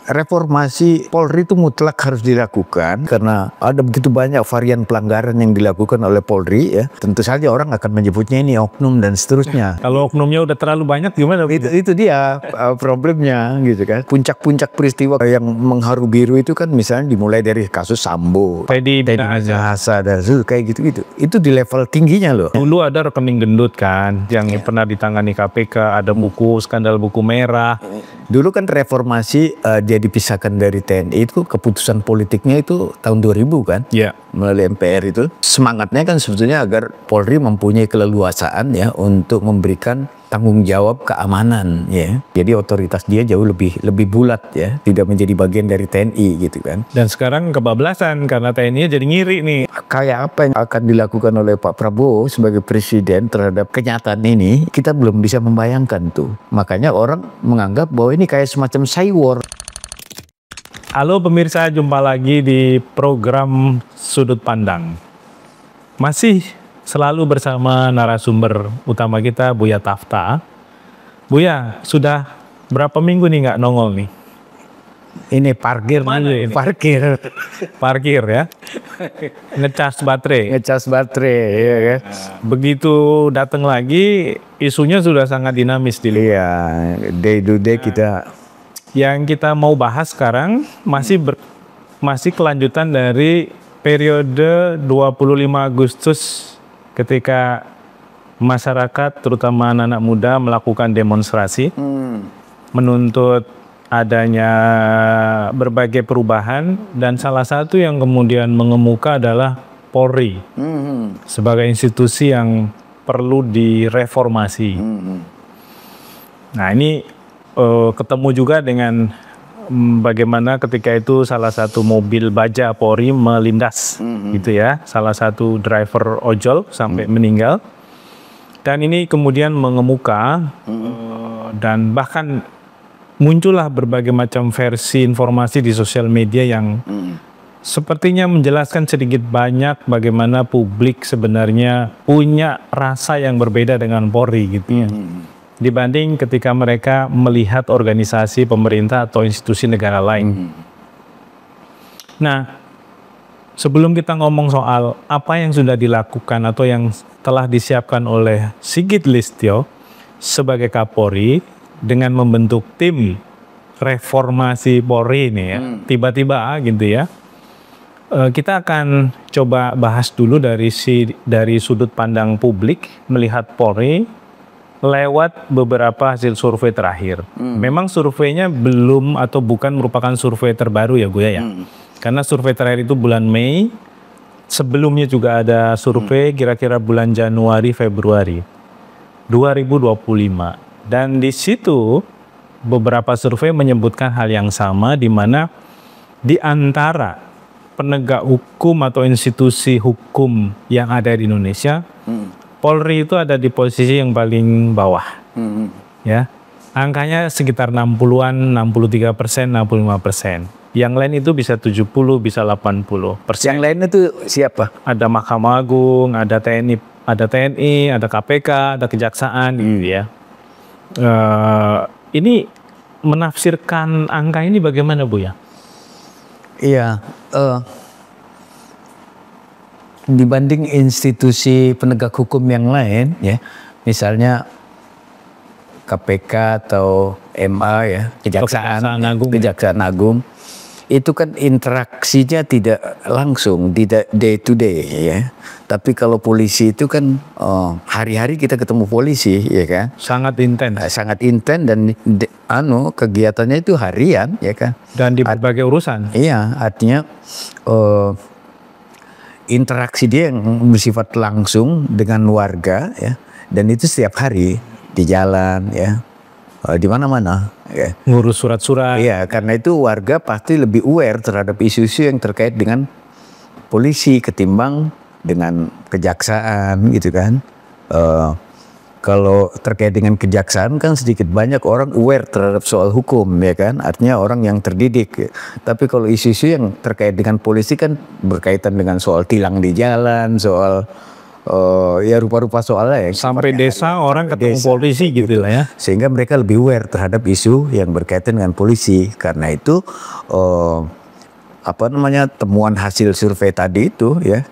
reformasi Polri itu mutlak harus dilakukan karena ada begitu banyak varian pelanggaran yang dilakukan oleh Polri ya. Tentu saja orang akan menyebutnya ini oknum dan seterusnya. Kalau oknumnya udah terlalu banyak gimana? Itu dia problemnya gitu kan. Puncak-puncak peristiwa yang mengharu biru itu kan misalnya dimulai dari kasus Sambo, Teddy Minahasa dan kayak gitu-gitu. Itu di level tingginya loh. Dulu ada rekening gendut kan yang pernah ditangani KPK, ada buku skandal buku merah. Dulu kan reformasi dia dipisahkan dari TNI itu keputusan politiknya itu tahun 2000 kan, melalui MPR itu. Semangatnya kan sebetulnya agar Polri mempunyai keleluasaan ya untuk memberikan tanggung jawab keamanan ya. Jadi otoritas dia jauh lebih bulat ya, tidak menjadi bagian dari TNI gitu kan. Dan sekarang kebablasan karena TNI jadi ngiri nih. Kayak apa yang akan dilakukan oleh Pak Prabowo sebagai presiden terhadap kenyataan ini, kita belum bisa membayangkan tuh. Makanya orang menganggap bahwa ini kayak semacam cyber. Halo pemirsa, jumpa lagi di program Sudut Pandang. Masih selalu bersama narasumber utama kita, Buya Tafta. Buya, sudah berapa minggu nih nggak nongol nih? Ini parkir, parkir ya, ngecas baterai, ya kan. Begitu datang lagi, isunya sudah sangat dinamis di luar. Iya, day to day kita. Yang kita mau bahas sekarang masih kelanjutan dari periode 25 Agustus ketika masyarakat, terutama anak-anak muda, melakukan demonstrasi menuntut adanya berbagai perubahan, dan salah satu yang kemudian mengemuka adalah Polri sebagai institusi yang perlu direformasi. Nah ini ketemu juga dengan bagaimana ketika itu salah satu mobil baja Polri melindas gitu ya, salah satu driver ojol sampai meninggal, dan ini kemudian mengemuka dan bahkan muncullah berbagai macam versi informasi di sosial media yang sepertinya menjelaskan sedikit banyak bagaimana publik sebenarnya punya rasa yang berbeda dengan Polri gitu ya. Dibanding ketika mereka melihat organisasi pemerintah atau institusi negara lain. Nah, sebelum kita ngomong soal apa yang sudah dilakukan atau yang telah disiapkan oleh Sigit Listio sebagai Kapolri dengan membentuk tim reformasi Polri ini ya, tiba-tiba gitu ya, kita akan coba bahas dulu dari sudut pandang publik melihat Polri lewat beberapa hasil survei terakhir. Memang surveinya belum atau bukan merupakan survei terbaru ya Buya ya, karena survei terakhir itu bulan Mei. Sebelumnya juga ada survei kira-kira bulan Januari Februari 2025. Dan di situ beberapa survei menyebutkan hal yang sama, di mana di antara penegak hukum atau institusi hukum yang ada di Indonesia, Polri itu ada di posisi yang paling bawah. Ya, angkanya sekitar 60-an, 63%, 65%. Yang lain itu bisa 70, bisa 80%. Yang lain itu siapa? Ada Mahkamah Agung, ada TNI, ada KPK, ada Kejaksaan gitu ya. Ini menafsirkan angka ini bagaimana Buya? Iya, dibanding institusi penegak hukum yang lain ya, misalnya KPK atau MA ya, Kejaksaan Agung, itu kan interaksinya tidak langsung, tidak day to day ya. Tapi kalau polisi itu kan hari-hari kita ketemu polisi ya kan. Sangat intens. Sangat intens dan kegiatannya itu harian ya kan. Dan di berbagai urusan. Iya, artinya interaksi dia yang bersifat langsung dengan warga ya. Dan itu setiap hari di jalan ya. Di mana-mana ya. Ngurus surat-surat. Iya, karena itu warga pasti lebih aware terhadap isu-isu yang terkait dengan polisi ketimbang dengan kejaksaan gitu kan. Kalau terkait dengan kejaksaan kan sedikit banyak orang aware terhadap soal hukum ya kan, artinya orang yang terdidik. Tapi kalau isu-isu yang terkait dengan polisi kan berkaitan dengan soal tilang di jalan, soal ya rupa-rupa soalnya ya. Sampai desa orang ketemu polisi gitu lah ya. Sehingga mereka lebih aware terhadap isu yang berkaitan dengan polisi. Karena itu temuan hasil survei tadi itu ya,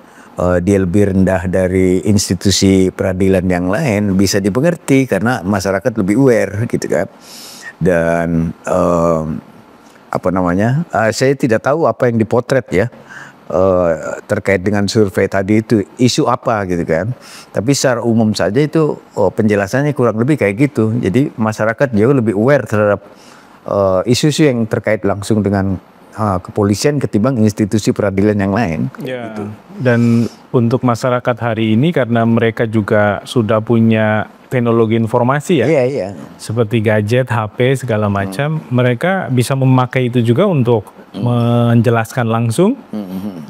dia lebih rendah dari institusi peradilan yang lain bisa dimengerti karena masyarakat lebih aware gitu kan. Dan saya tidak tahu apa yang dipotret ya terkait dengan survei tadi itu isu apa gitu kan. Tapi secara umum saja itu penjelasannya kurang lebih kayak gitu. Jadi masyarakat jauh lebih aware terhadap isu-isu yang terkait langsung dengan kepolisian ketimbang institusi peradilan yang lain. Ya. Gitu. Dan untuk masyarakat hari ini karena mereka juga sudah punya teknologi informasi ya, seperti gadget, HP segala macam, mereka bisa memakai itu juga untuk menjelaskan langsung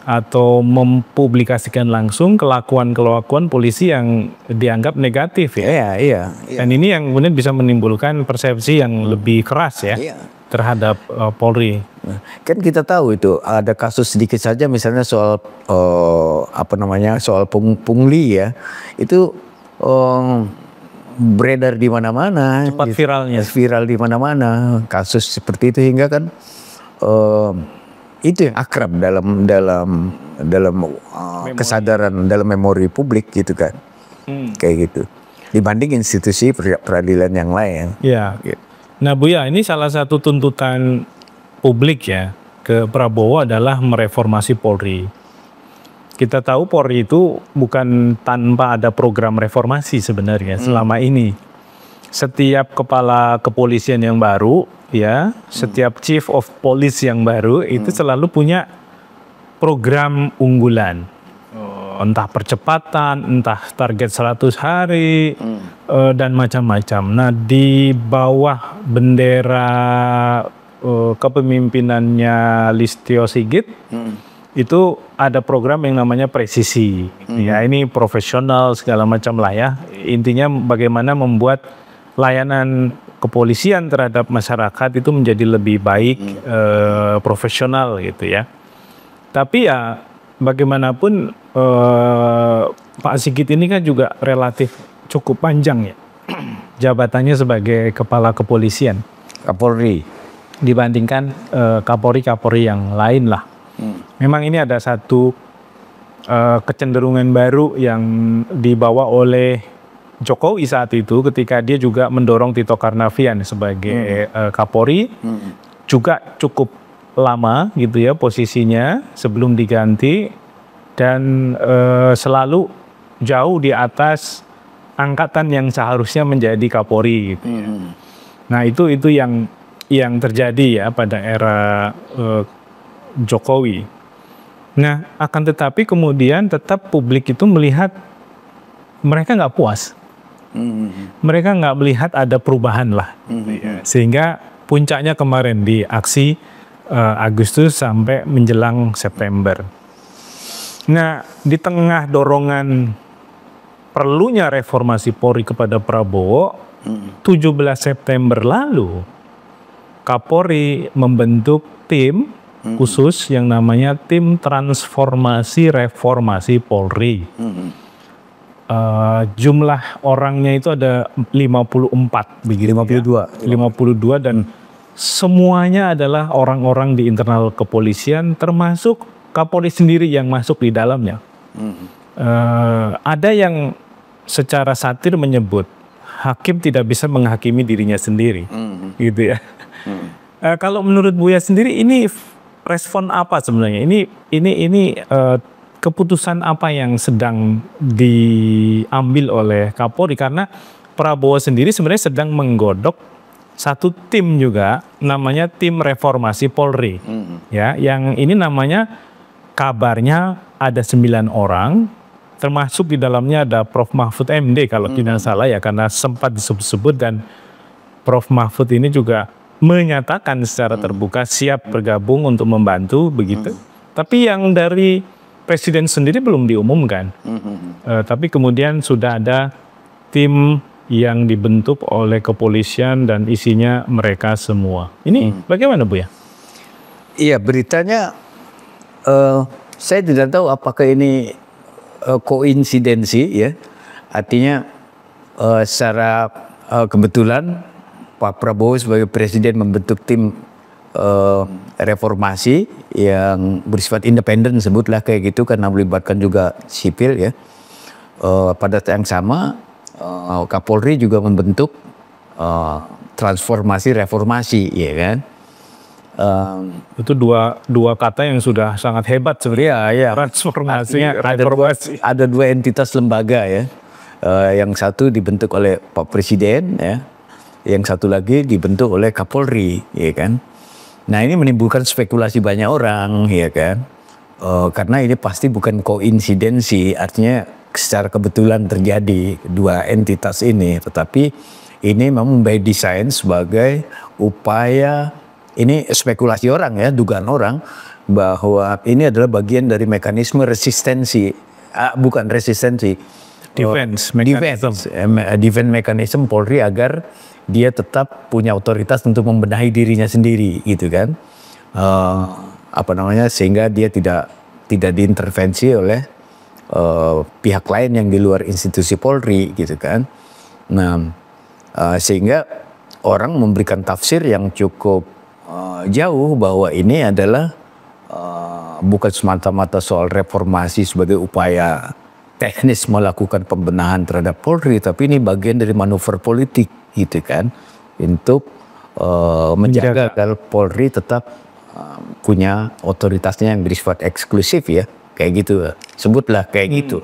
atau mempublikasikan langsung kelakuan polisi yang dianggap negatif ya. Dan ini yang kemudian bisa menimbulkan persepsi yang lebih keras ya terhadap Polri. Kan kita tahu itu ada kasus sedikit saja misalnya soal soal pungli ya, itu beredar di mana-mana, cepat viralnya, viral di mana-mana kasus seperti itu, hingga kan itu yang akrab dalam kesadaran, dalam memori publik gitu kan, kayak gitu dibanding institusi peradilan yang lain. Ya. Gitu. Nah Buya, ini salah satu tuntutan publik ya ke Prabowo adalah mereformasi Polri. Kita tahu Polri itu bukan tanpa ada program reformasi sebenarnya selama ini. Setiap kepala kepolisian yang baru, ya, setiap chief of police yang baru itu selalu punya program unggulan. Entah percepatan, entah target 100 hari, dan macam-macam. Nah, di bawah bendera kepemimpinannya Listio Sigit, itu ada program yang namanya presisi. Ya, ini profesional segala macam lah ya. Intinya bagaimana membuat layanan kepolisian terhadap masyarakat itu menjadi lebih baik, profesional gitu ya. Tapi ya bagaimanapun Pak Sigit ini kan juga relatif cukup panjang ya jabatannya sebagai kepala kepolisian, Kapolri, dibandingkan Kapolri yang lain lah. Memang ini ada satu kecenderungan baru yang dibawa oleh Jokowi saat itu ketika dia juga mendorong Tito Karnavian sebagai Kapolri, juga cukup lama gitu ya posisinya sebelum diganti, dan selalu jauh di atas angkatan yang seharusnya menjadi Kapolri gitu ya. Nah itu yang terjadi ya pada era Jokowi. Nah, akan tetapi kemudian tetap publik itu melihat mereka nggak puas. Mereka nggak melihat ada perubahan lah. Sehingga puncaknya kemarin di aksi Agustus sampai menjelang September. Nah, di tengah dorongan perlunya reformasi Polri kepada Prabowo, 17 September lalu, Kapolri membentuk tim khusus yang namanya Tim Transformasi Reformasi Polri. Jumlah orangnya itu ada 54, begitu 52. 52 dan semuanya adalah orang-orang di internal kepolisian, termasuk Kapolri sendiri yang masuk di dalamnya. Ada yang secara satir menyebut hakim tidak bisa menghakimi dirinya sendiri, gitu ya. Kalau menurut Buya sendiri ini respon apa sebenarnya? Ini keputusan apa yang sedang diambil oleh Kapolri? Karena Prabowo sendiri sebenarnya sedang menggodok satu tim juga, namanya Tim Reformasi Polri. Ya, yang ini namanya kabarnya ada 9 orang, termasuk di dalamnya ada Prof. Mahfud MD kalau tidak salah ya, karena sempat disebut-sebut, dan Prof. Mahfud ini juga menyatakan secara terbuka siap bergabung untuk membantu begitu. Tapi yang dari Presiden sendiri belum diumumkan. Tapi kemudian sudah ada tim yang dibentuk oleh kepolisian dan isinya mereka semua. Ini bagaimana Bu ya? Iya, beritanya saya tidak tahu apakah ini koinsidensi ya, artinya secara kebetulan Pak Prabowo sebagai presiden membentuk tim reformasi yang bersifat independen, sebutlah kayak gitu, karena melibatkan juga sipil ya. Pada saat yang sama Kapolri juga membentuk transformasi reformasi, ya kan. Itu dua kata yang sudah sangat hebat sebenarnya. Ya, transformasi, reformasi. Ada dua entitas lembaga ya. Yang satu dibentuk oleh Pak Presiden ya, yang satu lagi dibentuk oleh Kapolri, ya kan. Nah, ini menimbulkan spekulasi banyak orang, ya kan. Karena ini pasti bukan koinsidensi, artinya secara kebetulan terjadi dua entitas ini, tetapi ini memang by design sebagai upaya, ini spekulasi orang ya, dugaan orang, bahwa ini adalah bagian dari mekanisme resistensi, bukan resistensi, defense mechanism Polri agar dia tetap punya otoritas untuk membenahi dirinya sendiri, gitu kan. Sehingga dia tidak diintervensi oleh pihak lain yang di luar institusi Polri, gitu kan. Nah, sehingga orang memberikan tafsir yang cukup jauh bahwa ini adalah bukan semata-mata soal reformasi sebagai upaya teknis melakukan pembenahan terhadap Polri, tapi ini bagian dari manuver politik, gitu kan, untuk menjaga agar Polri tetap punya otoritasnya yang bersifat eksklusif ya, kayak gitu, sebutlah kayak gitu.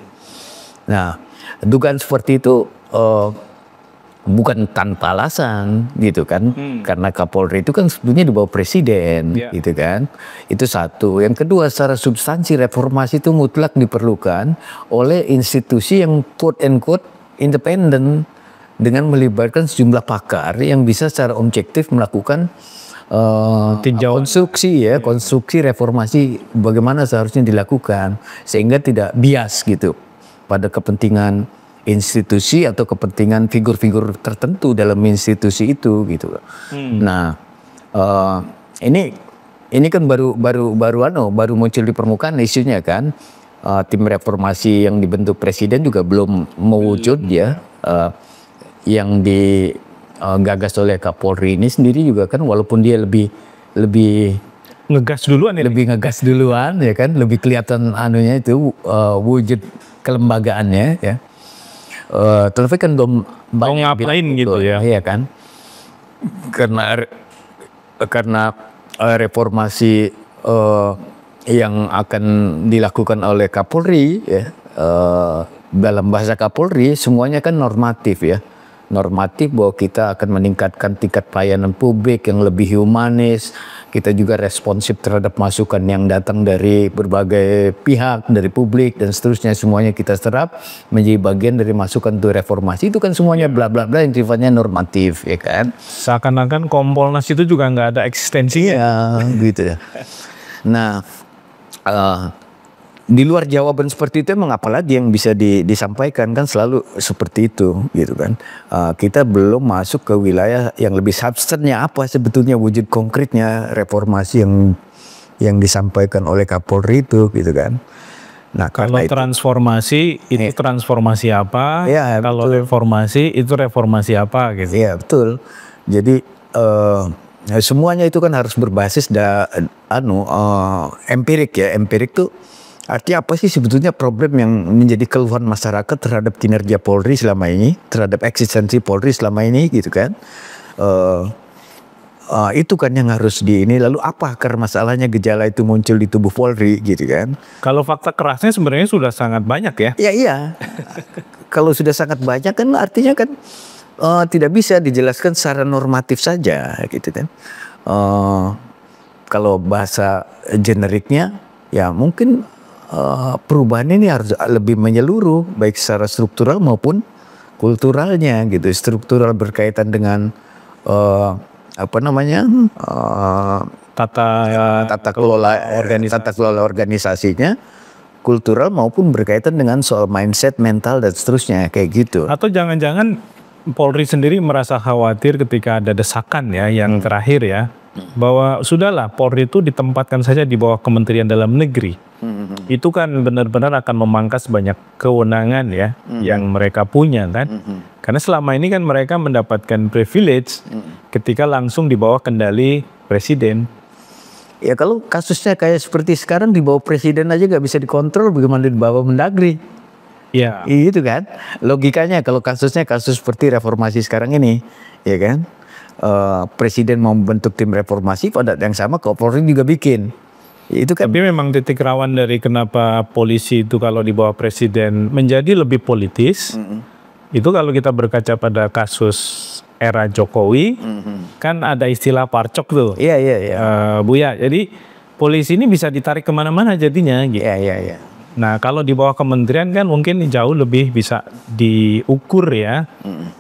Nah, dugaan seperti itu bukan tanpa alasan, gitu kan, karena Kapolri itu kan sebetulnya di bawah presiden, gitu kan. Itu satu. Yang kedua, secara substansi reformasi itu mutlak diperlukan oleh institusi yang quote and quote independen, dengan melibatkan sejumlah pakar yang bisa secara objektif melakukan konstruksi reformasi bagaimana seharusnya dilakukan, sehingga tidak bias gitu pada kepentingan institusi atau kepentingan figur-figur tertentu dalam institusi itu, gitu. Nah, ini kan baru muncul di permukaan isunya kan. Tim reformasi yang dibentuk presiden juga belum mewujud ya. Yang digagas oleh Kapolri ini sendiri juga kan, walaupun dia lebih ngegas duluan ya. Lebih ngegas duluan ya kan, lebih kelihatan anunya itu wujud kelembagaannya ya. Tapi kan belum banyak ngapain gitu ya. Iya kan. Karena reformasi yang akan dilakukan oleh Kapolri ya, dalam bahasa Kapolri semuanya kan normatif ya. Normatif bahwa kita akan meningkatkan tingkat pelayanan publik yang lebih humanis. Kita juga responsif terhadap masukan yang datang dari berbagai pihak, dari publik dan seterusnya, semuanya kita serap menjadi bagian dari masukan untuk reformasi. Itu kan semuanya bla bla bla yang sifatnya normatif, ya kan. Seakan-akan Kompolnas itu juga nggak ada eksistensinya. Ya, gitu ya. Nah, di luar jawaban seperti itu emang apalagi yang bisa disampaikan, kan selalu seperti itu, gitu kan. Kita belum masuk ke wilayah yang lebih substannya apa sebetulnya wujud konkretnya reformasi yang disampaikan oleh Kapolri itu, gitu kan. Nah, kalau transformasi itu transformasi apa? Ya, kalau reformasi itu reformasi apa, gitu. Iya, betul. Jadi semuanya itu kan harus berbasis empirik ya. Empirik tuh artinya apa sih sebetulnya problem yang menjadi keluhan masyarakat terhadap kinerja Polri selama ini, terhadap eksistensi Polri selama ini, gitu kan. Itu kan yang harus lalu apa akar masalahnya gejala itu muncul di tubuh Polri, gitu kan. Kalau fakta kerasnya sebenarnya sudah sangat banyak ya. Iya. Kalau sudah sangat banyak kan artinya kan tidak bisa dijelaskan secara normatif saja, gitu kan. Kalau bahasa generiknya ya mungkin perubahan ini harus lebih menyeluruh, baik secara struktural maupun kulturalnya, gitu. Struktural berkaitan dengan tata kelola organisasinya, kultural maupun berkaitan dengan soal mindset, mental dan seterusnya, kayak gitu. Atau jangan-jangan Polri sendiri merasa khawatir ketika ada desakan ya yang terakhir ya, bahwa sudahlah Polri itu ditempatkan saja di bawah Kementerian Dalam Negeri. itu kan benar-benar akan memangkas banyak kewenangan ya yang mereka punya kan. Karena selama ini kan mereka mendapatkan privilege ketika langsung di bawah kendali presiden. Ya kalau kasusnya kayak seperti sekarang di bawah presiden aja nggak bisa dikontrol, bagaimana di bawah Mendagri? Ya. Itu kan logikanya kalau kasusnya kasus seperti reformasi sekarang ini, ya kan? Presiden mau membentuk tim reformasi, pada yang sama Kapolri juga bikin. Itu kan. Tapi memang titik rawan dari kenapa polisi itu kalau di bawah presiden menjadi lebih politis, itu kalau kita berkaca pada kasus era Jokowi, kan ada istilah parcok tuh. Iya. Buya, jadi polisi ini bisa ditarik kemana-mana jadinya. Gitu. Iya. Nah kalau di bawah kementerian kan mungkin jauh lebih bisa diukur ya,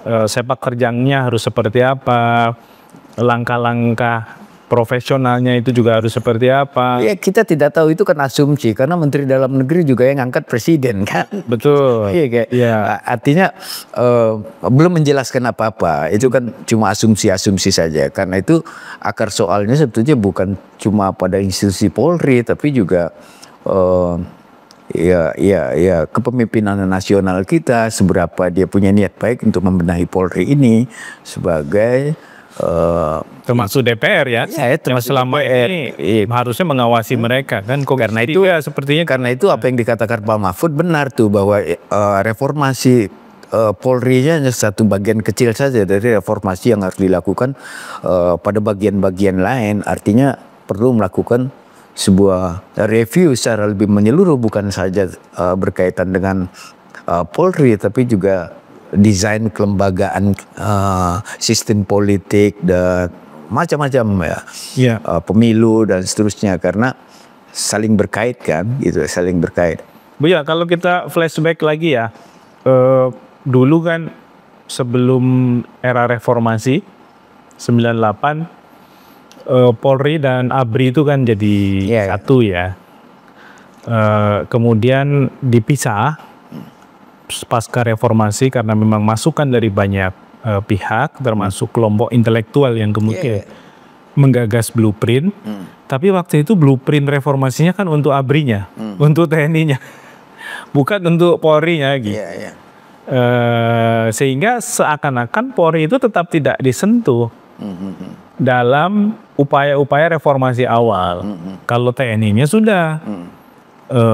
sepak terjangnya harus seperti apa, langkah-langkah profesionalnya itu juga harus seperti apa. Ya kita tidak tahu, itu kan asumsi karena Menteri Dalam Negeri juga yang ngangkat presiden kan. Betul. Iya. Artinya belum menjelaskan apa-apa. Itu kan cuma asumsi-asumsi saja. Karena itu akar soalnya sebetulnya bukan cuma pada institusi Polri, tapi juga kepemimpinan nasional kita, seberapa dia punya niat baik untuk membenahi Polri ini sebagai termasuk DPR ya, yang selama ini harusnya mengawasi mereka kan. Karena itu ya sepertinya, karena itu apa yang dikatakan Pak Mahfud benar tuh, bahwa reformasi Polri-nya hanya satu bagian kecil saja dari reformasi yang harus dilakukan pada bagian-bagian lain. Artinya perlu melakukan sebuah review secara lebih menyeluruh, bukan saja berkaitan dengan Polri, tapi juga desain kelembagaan, sistem politik dan macam-macam ya, pemilu dan seterusnya, karena saling berkait kan, gitu, saling berkait. Bu ya, kalau kita flashback lagi ya, dulu kan sebelum era reformasi 98, Polri dan ABRI itu kan jadi satu ya, kemudian dipisah pasca reformasi karena memang masukan dari banyak pihak, termasuk kelompok intelektual yang kemudian menggagas blueprint. Tapi waktu itu blueprint reformasinya kan untuk ABRI-nya, untuk TNI-nya, bukan untuk Polri-nya gitu. Sehingga seakan-akan Polri itu tetap tidak disentuh dalam upaya-upaya reformasi awal. Kalau TNI-nya sudah.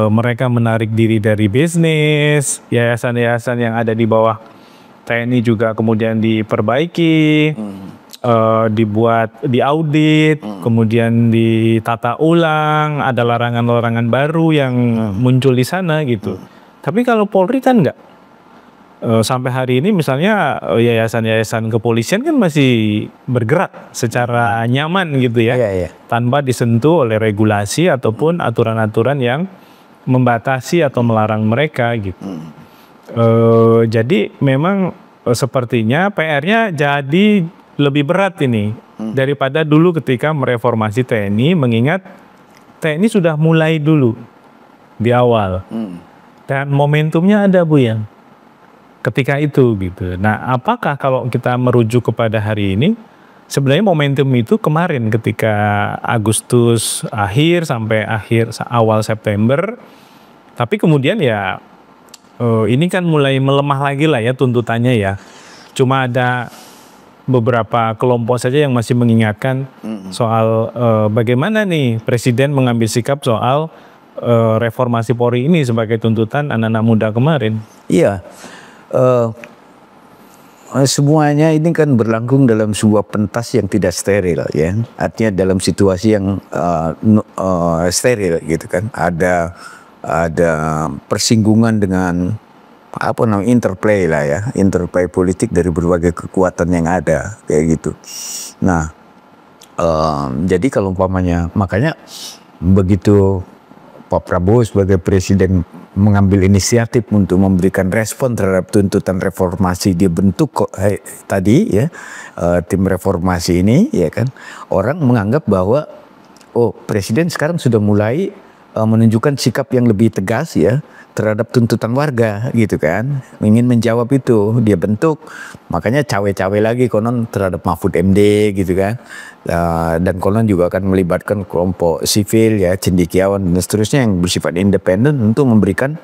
Mereka menarik diri dari bisnis, yayasan-yayasan yang ada di bawah TNI juga kemudian diperbaiki, dibuat, diaudit, kemudian ditata ulang, ada larangan-larangan baru yang muncul di sana gitu. Tapi kalau Polri kan enggak. Sampai hari ini misalnya yayasan-yayasan kepolisian kan masih bergerak secara nyaman gitu ya, tanpa disentuh oleh regulasi ataupun aturan-aturan yang membatasi atau melarang mereka gitu. Jadi memang sepertinya PR-nya jadi lebih berat ini daripada dulu ketika mereformasi TNI, mengingat TNI sudah mulai dulu di awal dan momentumnya ada Bu yang ketika itu gitu. Nah, apakah kalau kita merujuk kepada hari ini, sebenarnya momentum itu kemarin ketika Agustus akhir sampai awal September, tapi kemudian ya ini kan mulai melemah lagi lah ya tuntutannya ya. Cuma ada beberapa kelompok saja yang masih mengingatkan soal bagaimana nih Presiden mengambil sikap soal reformasi Polri ini sebagai tuntutan anak-anak muda kemarin. Iya. Semuanya ini kan berlangsung dalam sebuah pentas yang tidak steril ya, artinya dalam situasi yang steril gitu kan, ada persinggungan dengan apa namanya, interplay lah ya, interplay politik dari berbagai kekuatan yang ada kayak gitu. Nah jadi kalau umpamanya, makanya begitu Pak Prabowo sebagai presiden mengambil inisiatif untuk memberikan respon terhadap tuntutan reformasi, dia bentuk tadi ya tim reformasi ini ya kan, orang menganggap bahwa oh presiden sekarang sudah mulai menunjukkan sikap yang lebih tegas ya terhadap tuntutan warga gitu kan, ingin menjawab itu dia bentuk, makanya cawe-cawe lagi konon terhadap Mahfud MD gitu kan, dan konon juga akan melibatkan kelompok sivil ya, cendekiawan dan seterusnya yang bersifat independen untuk memberikan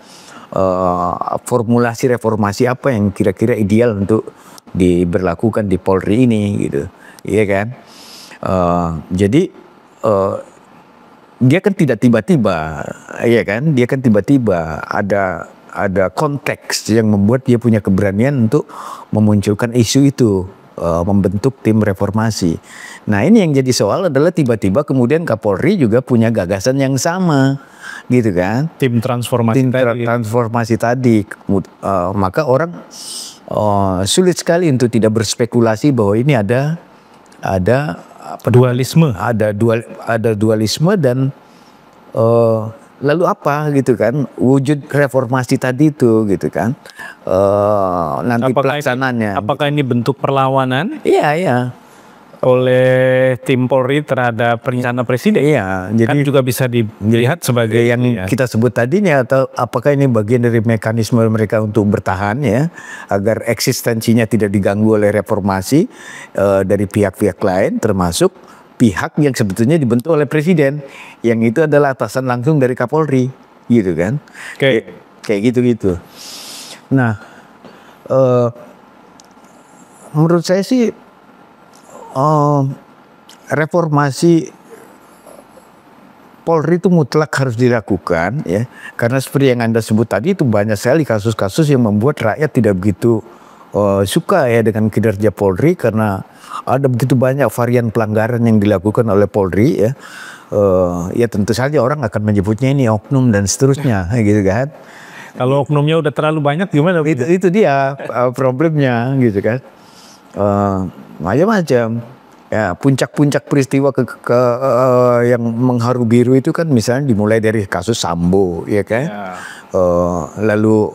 formulasi reformasi apa yang kira-kira ideal untuk diberlakukan di Polri ini gitu, iya kan. Jadi dia kan tidak tiba-tiba, ya kan? Dia kan tiba-tiba ada konteks yang membuat dia punya keberanian untuk memunculkan isu itu, membentuk tim reformasi. Nah ini yang jadi soal adalah tiba-tiba kemudian Kapolri juga punya gagasan yang sama, gitu kan? Tim transformasi tadi. Maka orang sulit sekali untuk tidak berspekulasi bahwa ini ada dualisme, ada dualisme dan lalu apa gitu kan wujud reformasi tadi itu gitu kan, nanti pelaksanaannya. Apakah ini bentuk perlawanan? Iya. Oleh tim Polri terhadap rencana presiden? Iya. Jadi kan juga bisa dilihat sebagai yang kita sebut tadinya, atau apakah ini bagian dari mekanisme mereka untuk bertahan ya, agar eksistensinya tidak diganggu oleh reformasi dari pihak-pihak lain, termasuk pihak yang sebetulnya dibentuk oleh presiden, yang itu adalah atasan langsung dari Kapolri, gitu kan? Kayak gitu-gitu. Nah, menurut saya sih reformasi Polri itu mutlak harus dilakukan ya, karena seperti yang Anda sebut tadi itu banyak sekali kasus-kasus yang membuat rakyat tidak begitu suka ya dengan kinerja Polri, karena ada begitu banyak varian pelanggaran yang dilakukan oleh Polri ya. Ya tentu saja orang akan menyebutnya ini oknum dan seterusnya gitu kan. Kalau oknumnya udah terlalu banyak gimana? Itu dia problemnya gitu kan. Macam-macam ya, puncak-puncak peristiwa yang mengharu biru itu kan misalnya dimulai dari kasus Sambo ya kan ya. Lalu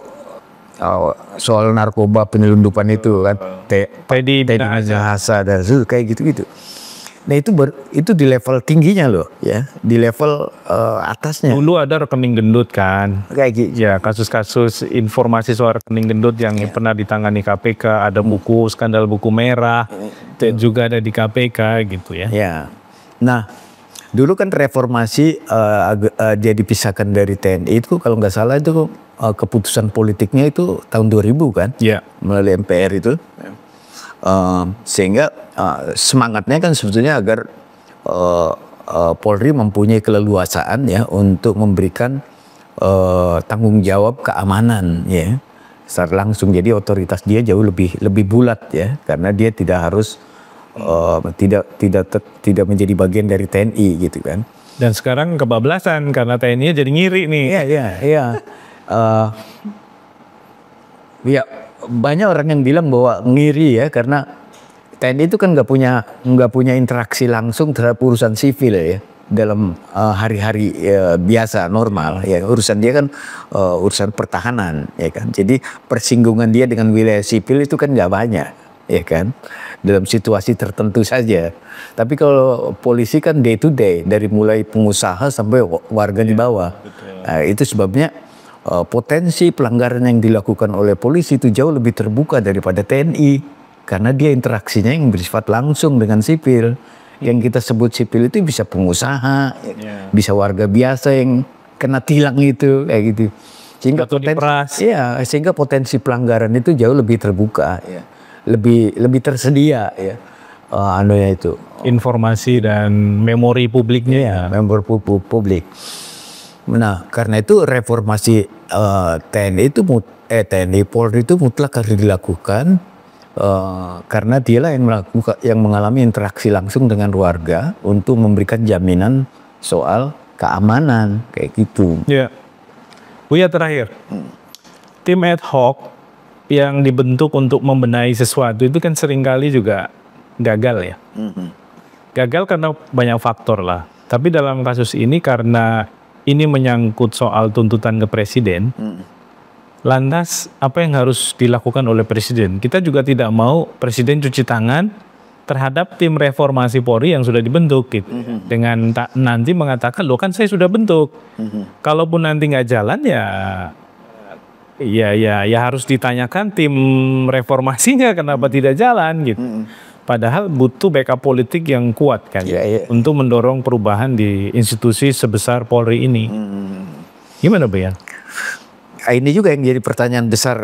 soal narkoba penyelundupan itu kan, Teddy Minahasa dan kayak gitu-gitu. Nah itu di level tingginya loh ya, di level atasnya. Dulu ada rekening gendut kan, kayak gitu ya, kasus-kasus informasi soal rekening gendut yang pernah ditangani KPK, ada buku skandal buku merah dan juga ada di KPK gitu ya. Ya, nah dulu kan reformasi dia dipisahkan dari TNI itu kalau nggak salah itu keputusan politiknya itu tahun 2000 kan, melalui MPR itu. Sehingga semangatnya kan sebetulnya agar Polri mempunyai keleluasaan ya untuk memberikan tanggung jawab keamanan ya secara langsung. Jadi otoritas dia jauh lebih bulat ya, karena dia tidak harus tidak menjadi bagian dari TNI gitu kan. Dan sekarang kebablasan karena TNI jadi ngiri nih. Iya. Ya, banyak orang yang bilang bahwa ngiri ya, karena TNI itu kan nggak punya interaksi langsung terhadap urusan sivil ya dalam hari-hari biasa normal ya. Urusan dia kan urusan pertahanan ya kan. Jadi persinggungan dia dengan wilayah sipil itu kan nggak banyak ya kan, dalam situasi tertentu saja. Tapi kalau polisi kan day to day, dari mulai pengusaha sampai warga di bawah. Nah, itu sebabnya potensi pelanggaran yang dilakukan oleh polisi itu jauh lebih terbuka daripada TNI, karena dia interaksinya yang bersifat langsung dengan sipil. Yang kita sebut sipil itu bisa pengusaha, bisa warga biasa yang kena tilang itu kayak gitu. Sehingga potensi pelanggaran itu jauh lebih terbuka ya. Lebih tersedia ya, itu informasi dan memori publiknya ya, memori publik. Nah, karena itu reformasi TNI Polri itu mutlak harus dilakukan, karena dialah yang mengalami interaksi langsung dengan warga untuk memberikan jaminan soal keamanan kayak gitu. Ya, Buya terakhir, tim ad hoc yang dibentuk untuk membenahi sesuatu itu kan seringkali juga gagal ya. Gagal karena banyak faktor lah. Tapi dalam kasus ini karena ini menyangkut soal tuntutan ke presiden, lantas apa yang harus dilakukan oleh presiden? Kita juga tidak mau presiden cuci tangan terhadap tim reformasi Polri yang sudah dibentuk gitu. Dengan nanti mengatakan, loh kan saya sudah bentuk. Kalaupun nanti nggak jalan ya harus ditanyakan tim reformasinya kenapa tidak jalan gitu. Padahal butuh backup politik yang kuat kan untuk mendorong perubahan di institusi sebesar Polri ini. Gimana Bayan? Ini juga yang jadi pertanyaan besar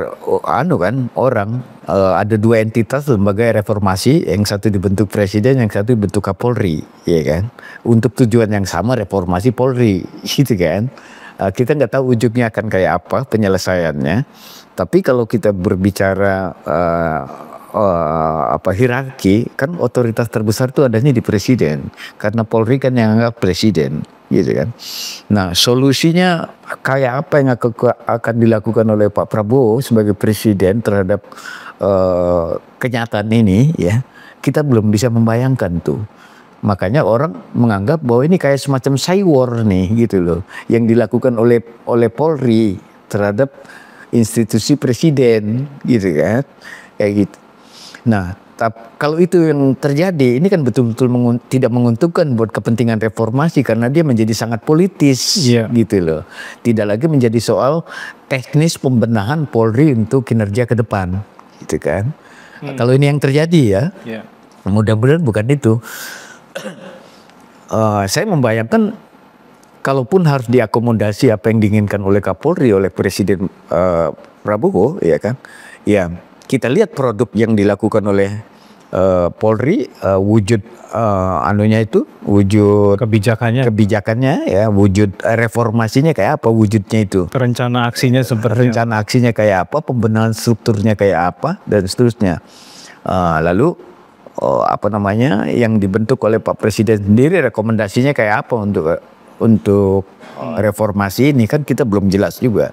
orang ada dua entitas lembaga reformasi, yang satu dibentuk presiden, yang satu dibentuk Kapolri, ya kan? Untuk tujuan yang sama, reformasi Polri, gitu kan? Kita nggak tahu ujungnya akan kayak apa penyelesaiannya. Tapi kalau kita berbicara hierarki, kan otoritas terbesar itu adanya di presiden, karena Polri kan yang anggap presiden, gitu kan. Nah, solusinya kayak apa yang akan dilakukan oleh Pak Prabowo sebagai presiden terhadap kenyataan ini, ya kita belum bisa membayangkan tuh. Makanya orang menganggap bahwa ini kayak semacam cyber nih, gitu loh, yang dilakukan oleh Polri terhadap institusi presiden, gitu kan, kayak gitu. Nah, kalau itu yang terjadi, ini kan betul-betul tidak menguntungkan buat kepentingan reformasi, karena dia menjadi sangat politis, gitu loh. Tidak lagi menjadi soal teknis pembenahan Polri untuk kinerja ke depan, gitu kan. Kalau ini yang terjadi mudah-mudahan bukan itu. Saya membayangkan, kalaupun harus diakomodasi apa yang diinginkan oleh Kapolri, oleh Presiden Prabowo, ya kan, ya. Kita lihat produk yang dilakukan oleh Polri, wujud wujud kebijakannya, ya, wujud reformasinya kayak apa, wujudnya itu. Rencana aksinya kayak apa, pembenahan strukturnya kayak apa, dan seterusnya. Lalu yang dibentuk oleh Pak Presiden sendiri, rekomendasinya kayak apa untuk reformasi ini, kan kita belum jelas juga.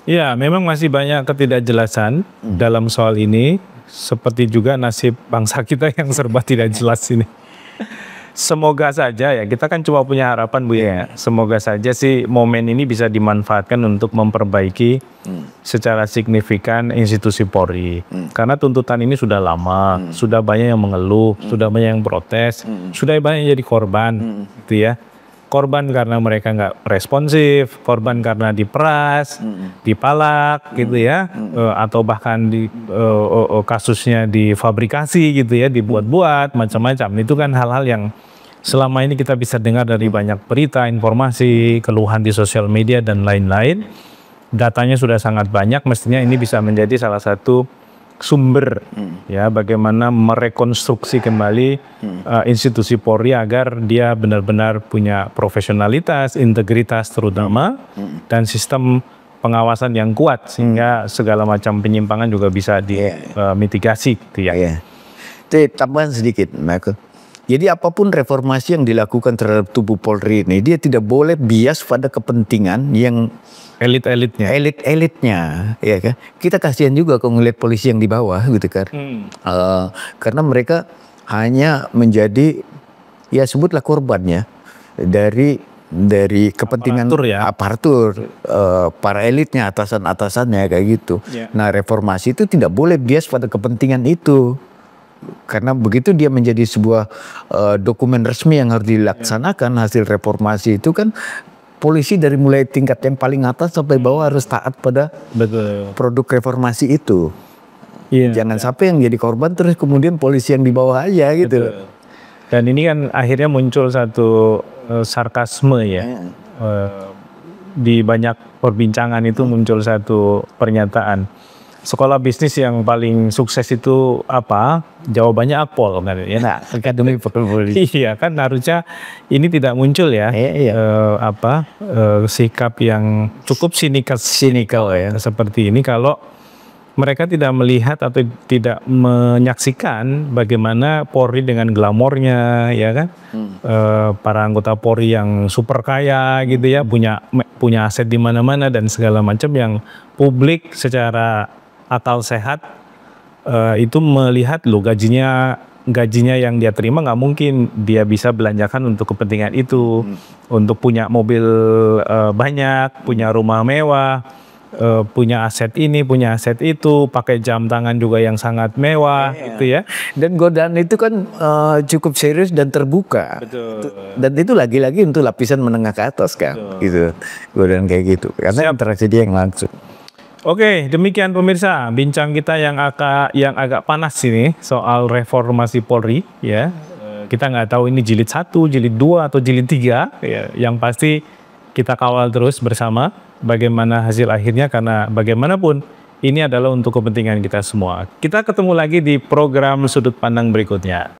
Ya, memang masih banyak ketidakjelasan dalam soal ini, seperti juga nasib bangsa kita yang serba tidak jelas ini. Semoga saja ya, kita kan cuma punya harapan Bu ya. Semoga saja sih momen ini bisa dimanfaatkan untuk memperbaiki secara signifikan institusi Polri. Karena tuntutan ini sudah lama, sudah banyak yang mengeluh, sudah banyak yang protes, sudah banyak yang jadi korban, gitu ya. Korban karena mereka nggak responsif, korban karena diperas, dipalak, gitu ya, atau bahkan kasusnya difabrikasi, gitu ya, dibuat-buat, macam-macam. Itu kan hal-hal yang selama ini kita bisa dengar dari banyak berita, informasi, keluhan di sosial media dan lain-lain. Datanya sudah sangat banyak, mestinya ini bisa menjadi salah satu sumber ya, bagaimana merekonstruksi kembali institusi Polri agar dia benar-benar punya profesionalitas, integritas terutama, dan sistem pengawasan yang kuat sehingga segala macam penyimpangan juga bisa dimitigasi, gitu ya. Tambahan sedikit, Michael. Jadi apapun reformasi yang dilakukan terhadap tubuh Polri ini, dia tidak boleh bias pada kepentingan yang elitnya, ya kan. Kita kasihan juga kalau ngeliat polisi yang di bawah, gitu kan. Karena mereka hanya menjadi, ya sebutlah korbannya dari kepentingan aparatur, para elitnya, atasannya kayak gitu. Nah, reformasi itu tidak boleh bias pada kepentingan itu. Karena begitu dia menjadi sebuah dokumen resmi yang harus dilaksanakan, hasil reformasi itu kan polisi dari mulai tingkat yang paling atas sampai bawah harus taat pada produk reformasi itu. Jangan sampai yang jadi korban terus kemudian polisi yang di bawah aja, gitu. Dan ini kan akhirnya muncul satu sarkasme ya. Di banyak perbincangan itu muncul satu pernyataan. Sekolah bisnis yang paling sukses itu apa? Jawabannya Akpol kan ya. Nah, Akademi Polri. Iya kan, harusnya ini tidak muncul ya. Sikap yang cukup sinikal ya seperti ini kalau mereka tidak melihat atau tidak menyaksikan bagaimana Polri dengan glamornya, ya kan, para anggota Polri yang super kaya gitu ya, punya aset di mana-mana dan segala macam, yang publik secara akal sehat itu melihat loh gajinya yang dia terima nggak mungkin dia bisa belanjakan untuk kepentingan itu, untuk punya mobil banyak, punya rumah mewah, punya aset ini, punya aset itu, pakai jam tangan juga yang sangat mewah, gitu ya. Dan godaan itu kan cukup serius dan terbuka. Betul. Dan itu lagi-lagi untuk lapisan menengah ke atas kan, gitu. Godaan kayak gitu, karena interaksi dia yang langsung. Oke, demikian pemirsa, bincang kita yang agak panas ini soal reformasi Polri, ya. Kita nggak tahu ini jilid 1, jilid 2, atau jilid 3, ya. Yang pasti kita kawal terus bersama bagaimana hasil akhirnya, karena bagaimanapun ini adalah untuk kepentingan kita semua. Kita ketemu lagi di program Sudut Pandang berikutnya.